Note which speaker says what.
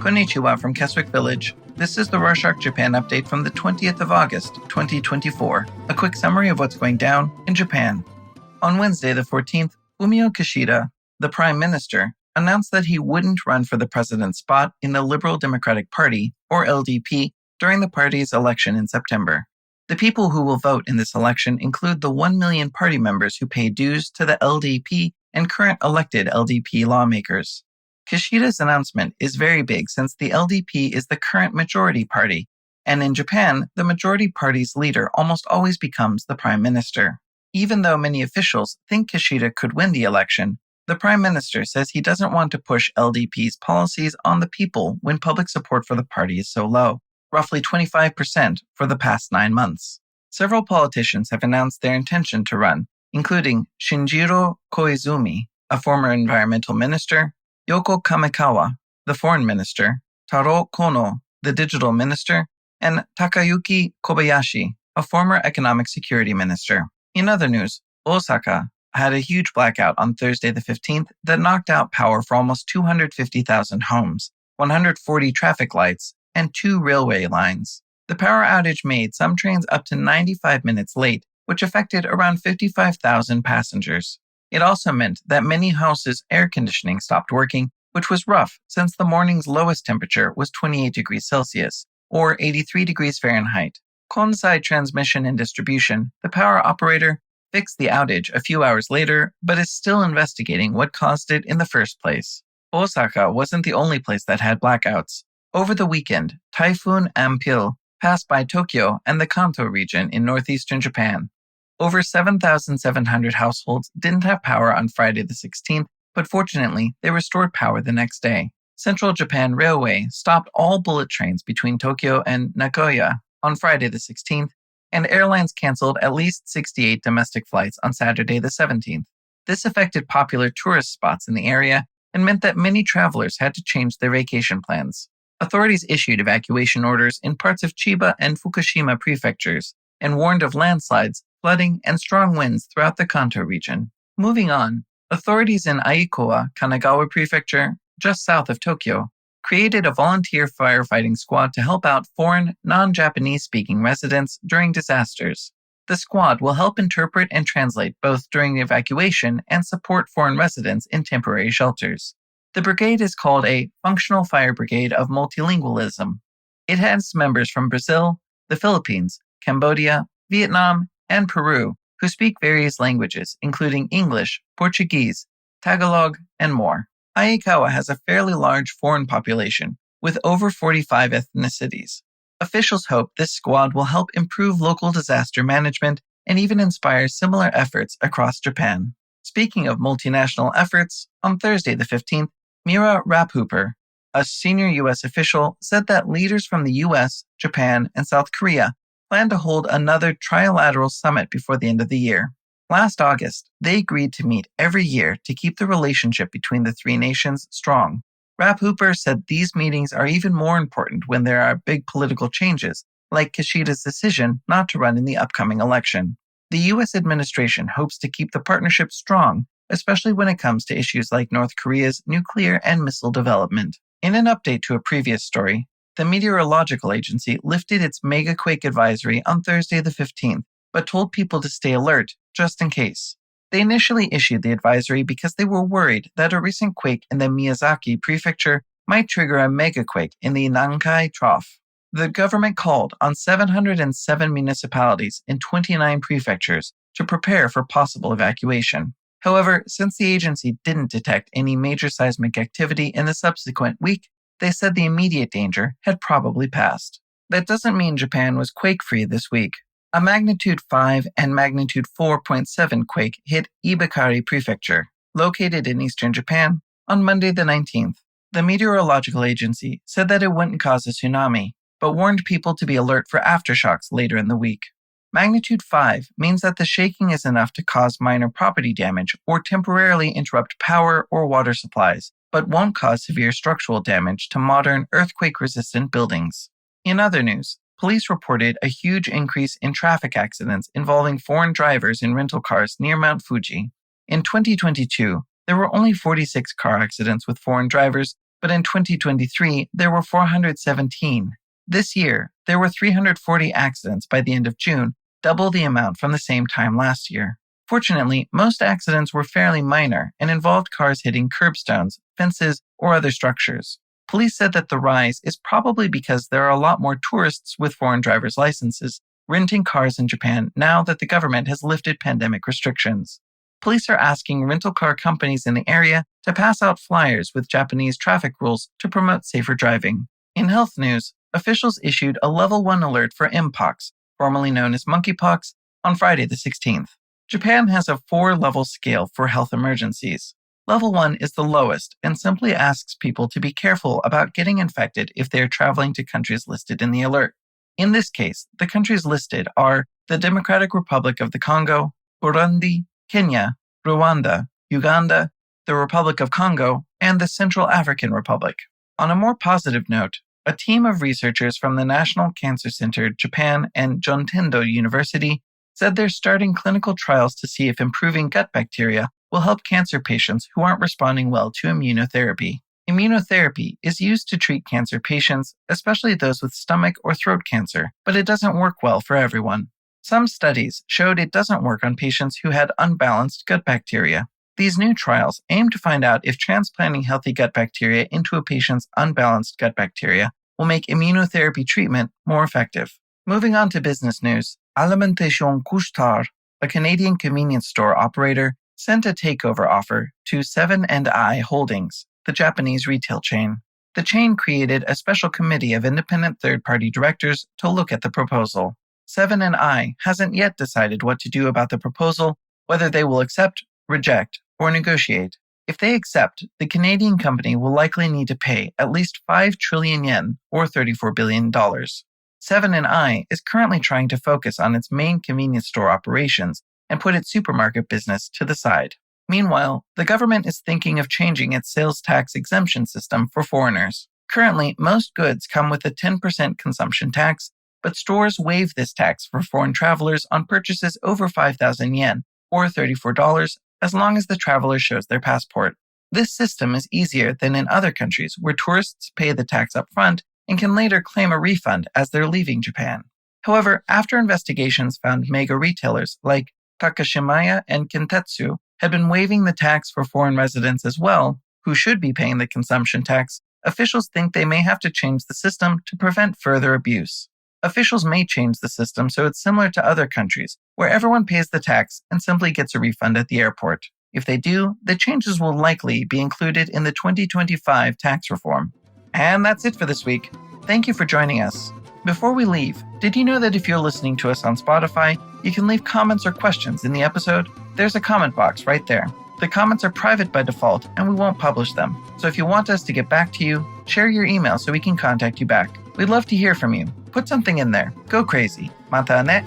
Speaker 1: Konnichiwa from Keswick Village. This is the Rorschach Japan update from the 20th of August, 2024. A quick summary of what's going down in Japan. On Wednesday the 14th, Fumio Kishida, the Prime Minister, announced that he wouldn't run for the president's spot in the Liberal Democratic Party, or LDP, during the party's election in September. The people who will vote in this election include the 1 million party members who pay dues to the LDP and current elected LDP lawmakers. Kishida's announcement is very big since the LDP is the current majority party, and in Japan, the majority party's leader almost always becomes the prime minister. Even though many officials think Kishida could win the election, the prime minister says he doesn't want to push LDP's policies on the people when public support for the party is so low, roughly 25% for the past 9 months. Several politicians have announced their intention to run, including Shinjiro Koizumi, a former environmental minister, Yoko Kamikawa, the foreign minister, Taro Kono, the digital minister, and Takayuki Kobayashi, a former economic security minister. In other news, Osaka had a huge blackout on Thursday the 15th that knocked out power for almost 250,000 homes, 140 traffic lights, and 2 railway lines. The power outage made some trains up to 95 minutes late, which affected around 55,000 passengers. It also meant that many houses' air conditioning stopped working, which was rough since the morning's lowest temperature was 28 degrees Celsius, or 83 degrees Fahrenheit. Konsai Transmission and Distribution, the power operator, fixed the outage a few hours later, but is still investigating what caused it in the first place. Osaka wasn't the only place that had blackouts. Over the weekend, Typhoon Ampil passed by Tokyo and the Kanto region in northeastern Japan. Over 7,700 households didn't have power on Friday the 16th, but fortunately, they restored power the next day. Central Japan Railway stopped all bullet trains between Tokyo and Nagoya on Friday the 16th, and airlines canceled at least 68 domestic flights on Saturday the 17th. This affected popular tourist spots in the area and meant that many travelers had to change their vacation plans. Authorities issued evacuation orders in parts of Chiba and Fukushima prefectures and warned of landslides, flooding, and strong winds throughout the Kanto region. Moving on, authorities in Aikawa, Kanagawa Prefecture, just south of Tokyo, created a volunteer firefighting squad to help out foreign, non-Japanese-speaking residents during disasters. The squad will help interpret and translate both during the evacuation and support foreign residents in temporary shelters. The brigade is called a Functional Fire Brigade of Multilingualism. It has members from Brazil, the Philippines, Cambodia, Vietnam, and Peru who speak various languages, including English, Portuguese, Tagalog, and more. Aikawa has a fairly large foreign population, with over 45 ethnicities. Officials hope this squad will help improve local disaster management and even inspire similar efforts across Japan. Speaking of multinational efforts, on Thursday the 15th, Mira Raphooper, a senior U.S. official, said that leaders from the U.S., Japan, and South Korea plan to hold another trilateral summit before the end of the year. Last August, they agreed to meet every year to keep the relationship between the three nations strong. Raphooper said these meetings are even more important when there are big political changes, like Kishida's decision not to run in the upcoming election. The U.S. administration hopes to keep the partnership strong, especially when it comes to issues like North Korea's nuclear and missile development. In an update to a previous story, the Meteorological Agency lifted its megaquake advisory on Thursday the 15th, but told people to stay alert just in case. They initially issued the advisory because they were worried that a recent quake in the Miyazaki prefecture might trigger a megaquake in the Nankai Trough. The government called on 707 municipalities in 29 prefectures to prepare for possible evacuation. However, since the agency didn't detect any major seismic activity in the subsequent week, they said the immediate danger had probably passed. That doesn't mean Japan was quake-free this week. A magnitude 5 and magnitude 4.7 quake hit Ibukari Prefecture, located in eastern Japan, on Monday the 19th. The Meteorological Agency said that it wouldn't cause a tsunami, but warned people to be alert for aftershocks later in the week. Magnitude 5 means that the shaking is enough to cause minor property damage or temporarily interrupt power or water supplies, but won't cause severe structural damage to modern earthquake-resistant buildings. In other news, police reported a huge increase in traffic accidents involving foreign drivers in rental cars near Mount Fuji. In 2022, there were only 46 car accidents with foreign drivers, but in 2023, there were 417. This year, there were 340 accidents by the end of June, double the amount from the same time last year. Fortunately, most accidents were fairly minor and involved cars hitting curbstones, fences, or other structures. Police said that the rise is probably because there are a lot more tourists with foreign driver's licenses renting cars in Japan now that the government has lifted pandemic restrictions. Police are asking rental car companies in the area to pass out flyers with Japanese traffic rules to promote safer driving. In health news, officials issued a level 1 alert for Mpox, formerly known as monkeypox, on Friday the 16th. Japan has a 4-level scale for health emergencies. Level 1 is the lowest and simply asks people to be careful about getting infected if they are traveling to countries listed in the alert. In this case, the countries listed are the Democratic Republic of the Congo, Burundi, Kenya, Rwanda, Uganda, the Republic of Congo, and the Central African Republic. On a more positive note, a team of researchers from the National Cancer Center Japan and Jontendo University said they're starting clinical trials to see if improving gut bacteria will help cancer patients who aren't responding well to immunotherapy. Immunotherapy is used to treat cancer patients, especially those with stomach or throat cancer, but it doesn't work well for everyone. Some studies showed it doesn't work on patients who had unbalanced gut bacteria. These new trials aim to find out if transplanting healthy gut bacteria into a patient's unbalanced gut bacteria will make immunotherapy treatment more effective. Moving on to business news, Alimentation Couche-Tard, a Canadian convenience store operator, sent a takeover offer to 7&I Holdings, the Japanese retail chain. The chain created a special committee of independent third-party directors to look at the proposal. 7&I hasn't yet decided what to do about the proposal, whether they will accept, reject, or negotiate. If they accept, the Canadian company will likely need to pay at least 5 trillion yen, or $34 billion. 7&I is currently trying to focus on its main convenience store operations and put its supermarket business to the side. Meanwhile, the government is thinking of changing its sales tax exemption system for foreigners. Currently, most goods come with a 10% consumption tax, but stores waive this tax for foreign travelers on purchases over 5,000 yen, or $34, as long as the traveler shows their passport. This system is easier than in other countries where tourists pay the tax up front and can later claim a refund as they're leaving Japan. However, after investigations found mega retailers like Takashimaya and Kintetsu had been waiving the tax for foreign residents as well, who should be paying the consumption tax, officials think they may have to change the system to prevent further abuse. Officials may change the system so it's similar to other countries, where everyone pays the tax and simply gets a refund at the airport. If they do, the changes will likely be included in the 2025 tax reform. And that's it for this week. Thank you for joining us. Before we leave, did you know that if you're listening to us on Spotify, you can leave comments or questions in the episode? There's a comment box right there. The comments are private by default, and we won't publish them. So if you want us to get back to you, share your email so we can contact you back. We'd love to hear from you. Put something in there. Go crazy. Mata ne.